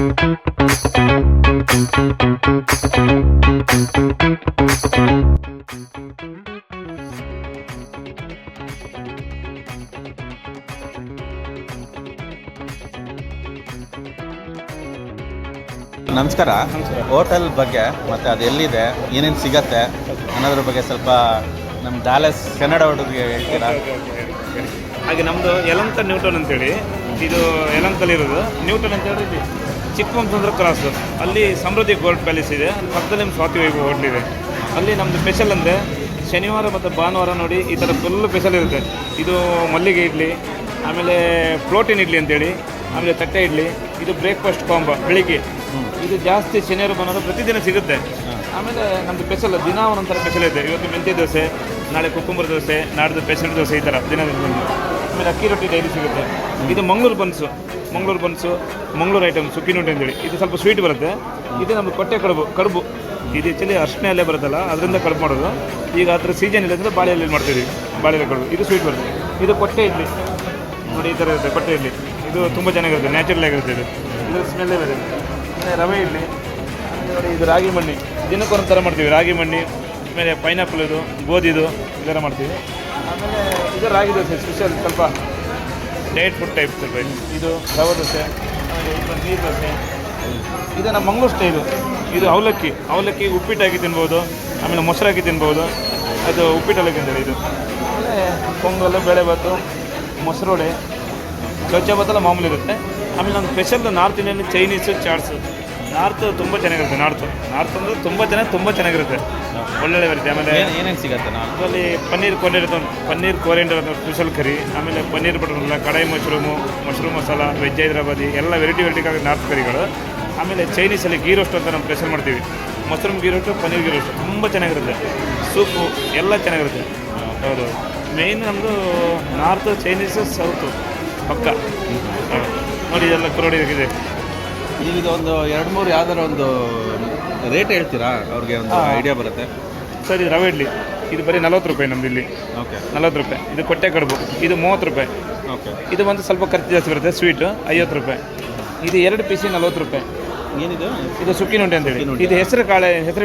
ನಮಸ್ಕಾರ. ಹೋಟೆಲ್ ಬಗ್ಗೆ ಮತ್ತು ಅದು ಎಲ್ಲಿದೆ, ಏನೇನು ಸಿಗತ್ತೆ ಅನ್ನೋದ್ರ ಬಗ್ಗೆ ಸ್ವಲ್ಪ ನಮ್ಮ ಡ್ಯಾಲಸ್ ಕನ್ನಡ ಹುಡುಗರಿಗೆ ಹೇಳ್ತೀರಾ? ಹಾಗೆ ನಮ್ಮದು ಯಲಂಕ ನ್ಯೂಟನ್ ಅಂತೇಳಿ, ಇದು ಯಲಂಕಲ್ಲಿರೋದು. ನ್ಯೂಟನ್ ಅಂತೇಳಿ ಇಲ್ಲಿ ಚಿಕ್ಕಮಂಗ್ಳೂರು ಕ್ರಾಸ್, ಅಲ್ಲಿ ಸಮೃದ್ಧಿ ಗೋಲ್ಡ್ ಪ್ಯಾಲೇಸ್ ಇದೆ. ಅಲ್ಲಿ ಪಕ್ಕದಲ್ಲಿ ನಮ್ಮ ಸ್ವಾತಿ ವೈಭವ ಹೋಟ್ಲ್ ಇದೆ. ಅಲ್ಲಿ ನಮ್ಮದು ಸ್ಪೆಷಲ್ ಅಂದರೆ ಶನಿವಾರ ಮತ್ತು ಭಾನುವಾರ ನೋಡಿ ಈ ಥರ ಫುಲ್ ಸ್ಪೆಷಲ್ ಇರುತ್ತೆ. ಇದು ಮಲ್ಲಿಗೆ ಇಡ್ಲಿ, ಆಮೇಲೆ ಪ್ರೋಟೀನ್ ಇಡ್ಲಿ ಅಂತೇಳಿ, ಆಮೇಲೆ ತಟ್ಟೆ ಇಡ್ಲಿ. ಇದು ಬ್ರೇಕ್ಫಾಸ್ಟ್ ಕಾಂಬೋ ಬೆಳಿಗ್ಗೆ. ಇದು ಜಾಸ್ತಿ ಶನಿವಾರ ಭಾನುವಾರ ಪ್ರತಿದಿನ ಸಿಗುತ್ತೆ. ಆಮೇಲೆ ನಮ್ಮದು ಸ್ಪೆಷಲ್ ದಿನ ಒಂದೊಂಥರ ಸ್ಪೆಷಲ್ ಇದೆ. ಇವತ್ತು ಮೆಂತ್ಯ ದೋಸೆ, ನಾಳೆ ಕುಕ್ಕುಂಬರ ದೋಸೆ, ನಾಡ್ದು ಪೆಸೆಂಟ್ ದೋಸೆ, ಈ ಥರ ದಿನ. ಆಮೇಲೆ ಅಕ್ಕಿ ರೊಟ್ಟಿ ಡೈಲಿ ಸಿಗುತ್ತೆ. ಇದು ಮಂಗಳೂರು ಬನ್ಸು, ಮಂಗಳೂರು ಐಟಮ್ ಸುಕ್ಕಿ ನುಂಟೆ ಅಂತೇಳಿ. ಇದು ಸ್ವಲ್ಪ ಸ್ವೀಟ್ ಬರುತ್ತೆ. ಇದು ನಮ್ಮದು ಕೊಟ್ಟೆ ಕಡುಬು. ಇದು ಆ್ಯಕ್ಚುಲಿ ಅರ್ಶಿನ ಎಲೆ ಬರುತ್ತಲ್ಲ, ಅದರಿಂದ ಕಡುಬು ಮಾಡೋದು. ಈಗ ಹತ್ರ ಸೀಸನ್ ಇಲ್ಲ ಅಂದರೆ ಬಾಳೆ ಎಲೆ ಮಾಡ್ತೀವಿ, ಬಾಳೆ ಎಲೆ ಕಡುಬು. ಇದು ಸ್ವೀಟ್ ಬರುತ್ತೆ. ಇದು ಕೊಟ್ಟೆ ಇಡ್ಲಿ ನೋಡಿ, ಈ ಥರ ಇರುತ್ತೆ ಕೊಟ್ಟೆ ಇಡ್ಲಿ. ಇದು ತುಂಬ ಚೆನ್ನಾಗಿರುತ್ತೆ, ನ್ಯಾಚುರಲ್ ಆಗಿರುತ್ತೆ. ಇದು ಸ್ಮೆಲ್ಲೇ ಬೇರೆ. ರವೆ ಇಡ್ಲಿ ನೋಡಿ, ಇದು ರಾಗಿ ಮಣ್ಣಿ, ದಿನಕ್ಕೊಂದು ಥರ ಮಾಡ್ತೀವಿ. ರಾಗಿ ಮಣ್ಣಿ, ಆಮೇಲೆ ಪೈನಾಪಲ್, ಇದು ಗೋಧಿದು, ಈ ಥರ ಮಾಡ್ತೀವಿ. ಆಮೇಲೆ ಇದು ರಾಗಿ ದೋಸೆ ಸ್ಪೆಷಲ್, ಸ್ವಲ್ಪ ಡಯಟ್ ಫುಡ್ ಟೈಪ್ ಸ್ವಲ್ಪ. ಇದು ರವೆ ದೋಸೆ, ಆಮೇಲೆ ಇದು ನೀರು ದೋಸೆ. ಇದು ನಮ್ಮ ಮಂಗಳೂರು ಸ್ಟೈಲು. ಇದು ಅವಲಕ್ಕಿ ಉಪ್ಪಿಟ್ಟಾಗಿ ತಿನ್ಬೋದು, ಆಮೇಲೆ ಮೊಸರಾಗಿ ತಿನ್ಬೋದು. ಅದು ಉಪ್ಪಿಟ್ಟಲ್ಲಕ್ಕೆ ಅಂತೇಳಿ. ಇದು ಆಮೇಲೆ ಪೊಂಗಲ್, ಬೇಳೆಭಾತು, ಮೊಸರೊಡೆ, ಚೌಚಭಾತೆಲ್ಲ ಮಾಮೂಲಿ ಇರುತ್ತೆ. ಆಮೇಲೆ ನಮ್ಮ special north Indian Chinese, chaats. North ತುಂಬ ಚೆನ್ನಾಗಿರುತ್ತೆ. ನಾರ್ತ್ ಅಂದರೆ ತುಂಬ ಚೆನ್ನಾಗಿರುತ್ತೆ, ಒಳ್ಳೊಳ್ಳೆ ವೆರೈಟಿ. ಆಮೇಲೆ ಏನೇನು ಸಿಗುತ್ತೆ? ಅದರಲ್ಲಿ ಪನ್ನೀರ್ ಕೋರಿಯಂಡರ್ ಅಂತ ಸ್ಪೆಷಲ್ ಕರಿ, ಆಮೇಲೆ ಪನ್ನೀರ್ ಬಟರ್ ಮಸಾಲ, ಕಡಾಯಿ ಮಶ್ರೂಮ್ ಮಸಾಲ, ವೆಜ್ ಹೈದರಾಬಾದಿ, ಎಲ್ಲ ವೆರೈಟಿ ನಾರ್ತ್ ಕರಿಗಳು. ಆಮೇಲೆ ಚೈನೀಸಲ್ಲಿ ಗೀ ರೋಸ್ಟ್ ಅಂತ ನಾವು ಸ್ಪೆಷಲ್ ಮಾಡ್ತೀವಿ. Mushroom ghee roast, paneer ghee roast ತುಂಬ ಚೆನ್ನಾಗಿರುತ್ತೆ. ಸೂಪು ಎಲ್ಲ ಚೆನ್ನಾಗಿರುತ್ತೆ. ಹೌದು, ಮೇಯ್ನ್ ನಮ್ಮದು ನಾರ್ತ್, ಚೈನೀಸು, ಸೌತು ಪಕ್ಕ ನೋಡಿ. ಇದೆಲ್ಲ ಕ್ರೋಡಿ ಇದೆ. ಈಗ ಒಂದು 2-3 ಯಾವ್ದಾರ ಒಂದು ರೇಟ್ ಹೇಳ್ತೀರಾ? ಅವ್ರಿಗೆ ಒಂದು ಐಡಿಯಾ ಬರುತ್ತೆ. ಸರ್, ಇದು ರವೆ ಇಡ್ಲಿ, ಇದು ಬರೀ 40 ರೂಪಾಯಿ ನಮ್ಮದು ಇಲ್ಲಿ. ಓಕೆ, 40 ರೂಪಾಯಿ. ಇದು ಕೊಟ್ಟೆ ಕಡುಬು, ಇದು 30 ರೂಪಾಯಿ. ಓಕೆ, ಇದು ಒಂದು ಸ್ವಲ್ಪ ಖರ್ಚು ಜಾಸ್ತಿ ಬರುತ್ತೆ. ಸ್ವೀಟು 50 ರೂಪಾಯಿ. ಇದು 2 ಪೀಸಿ 40 ರೂಪಾಯಿ. ಏನಿದು? ಇದು ಸುಕ್ಕಿ ನುಂಡೆ ಅಂತೇಳಿ. ಇದು ಹೆಸರು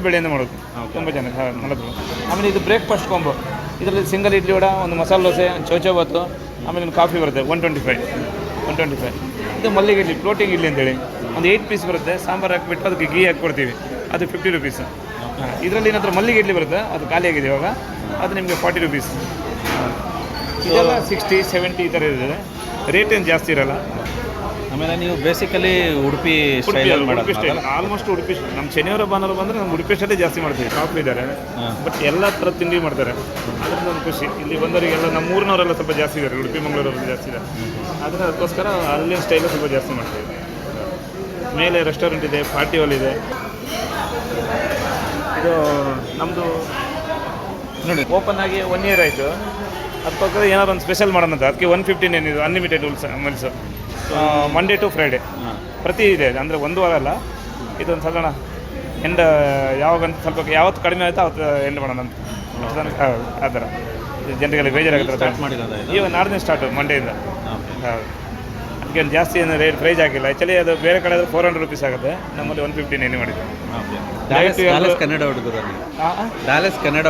ಬೇಳೆಯಿಂದ ಮಾಡೋದು, ತುಂಬ ಚೆನ್ನಾಗಿ. 40 ರೂಪಾಯಿ. ಆಮೇಲೆ ಇದು ಬ್ರೇಕ್ಫಾಸ್ಟ್ ಕಾಂಬೋ. ಇದರಲ್ಲಿ ಸಿಂಗಲ್ ಇಡ್ಲಿ ವಡ, ಒಂದು ಮಸಾಲೆ ದೋಸೆ, ಚೌಚಭಾತು, ಆಮೇಲೆ ಒಂದು ಕಾಫಿ ಬರುತ್ತೆ. 125. ಇದು ಮಲ್ಲಿಗೆ ಇಡ್ಲಿ, ಪ್ರೋಟೀನ್ ಇಡ್ಲಿ ಅಂತೇಳಿ. ಒಂದು 8 ಪೀಸ್ ಬರುತ್ತೆ. ಸಾಂಬಾರು ಹಾಕಿಬಿಟ್ಟು ಅದಕ್ಕೆ ಗೀ ಹಾಕ್ಕೊಡ್ತೀವಿ. ಅದು 50 ರೂಪೀಸ್. ಇದರಲ್ಲಿ ಏನಾದರೂ ಮಲ್ಲಿಗೆ ಇಡ್ಲಿ ಬರುತ್ತೆ, ಅದು ಖಾಲಿಯಾಗಿದೆ ಇವಾಗ. ಅದು ನಿಮಗೆ 40 ರೂಪೀಸ್. ಇದೆಲ್ಲ 60, 70 ಈ ಥರ ಇರ್ತದೆ. ರೇಟ್ ಏನು ಜಾಸ್ತಿ ಇರೋಲ್ಲ. ಆಮೇಲೆ ನೀವು basically Udupi style almost Udupi. ನಮ್ಮ ಶನಿವಾರ ಭಾನುವಾರ ಬಂದರೆ ನಮ್ಮ ಉಡುಪಿ ಸ್ಟೈಲೇ ಜಾಸ್ತಿ ಮಾಡ್ತೀವಿ. ಕಾಫಿ ಇದ್ದಾರೆ, ಬಟ್ ಎಲ್ಲ ಥರದ ತಿಂಡಿ ಮಾಡ್ತಾರೆ. ಅದರಿಂದ ಒಂದು ಖುಷಿ. ಇಲ್ಲಿ ಬಂದವರಿಗೆಲ್ಲ ನಮ್ಮ ಊರಿನವರೆಲ್ಲ ಸ್ವಲ್ಪ ಜಾಸ್ತಿ ಇದ್ದಾರೆ, ಉಡುಪಿ ಮಂಗಳೂರಲ್ಲಿ ಜಾಸ್ತಿ ಇದ್ದಾರೆ. ಅದಕ್ಕೋಸ್ಕರ ಅಲ್ಲಿನ ಸ್ಟೈಲು ಸ್ವಲ್ಪ ಜಾಸ್ತಿ ಮಾಡ್ತೀವಿ. ಮೇಲೆ ರೆಸ್ಟೋರೆಂಟ್ ಇದೆ, ಪಾರ್ಟಿ ಹಾಲ್ ಇದೆ. ಇದು ನಮ್ಮದು ನೋಡಿ ಓಪನ್ ಆಗಿ 1 ಇಯರ್ ಆಯಿತು. ಅದು ಪಕ್ಕದ ಏನಾದ್ರು ಒಂದು ಸ್ಪೆಷಲ್ ಮಾಡೋಣ ಅಂತ, ಅದಕ್ಕೆ 115 ಏನಿದು unlimited meals. Monday to Friday ಪ್ರತಿ ಇದೆ. ಅಂದರೆ ಒಂದು ವಾರ ಅಲ್ಲ, ಇದೊಂದು ಸಲ ಎಂಡ್ ಯಾವಾಗಂತ ಸ್ವಲ್ಪ ಯಾವತ್ತು ಕಡಿಮೆ ಆಯಿತು ಅವತ್ತು ಎಂಡ್ ಮಾಡೋಣ ಅಂತ. ಆ ಥರ ಜನರಿಗೆಲ್ಲ ಬೇಜಾರಾಗುತ್ತೆ. ಇವಾಗ ನಾಡಿನ ಸ್ಟಾರ್ಟು ಮಂಡೆಯಿಂದ. ಹೌದು, ಅದಕ್ಕೆ ಜಾಸ್ತಿ ಏನು ರೇಟ್ ಪ್ರೈಸ್ ಆಗಿಲ್ಲ. ಆ್ಯಕ್ಚುಲಿ ಅದು ಬೇರೆ ಕಡೆ 400 ರೂಪೀಸ್ ಆಗುತ್ತೆ, ನಮ್ಮಲ್ಲಿ 115 ಏನೇ ಮಾಡಿದ್ವಿ. ಕನ್ನಡ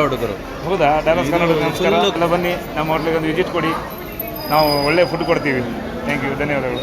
ಹುಡುಗರು. ಹೌದಾ? ಡ್ಯಾಲಸ್ ಕನ್ನಡ ನಮಸ್ಕಾರ. ಎಲ್ಲ ಬನ್ನಿ, ನಮ್ಮ ಹೋಟ್ಲಿಗೆ ಒಂದು ವಿಸಿಟ್ ಕೊಡಿ. ನಾವು ಒಳ್ಳೆ ಫುಡ್ ಕೊಡ್ತೀವಿ. ಥ್ಯಾಂಕ್ ಯು, ಧನ್ಯವಾದಗಳು.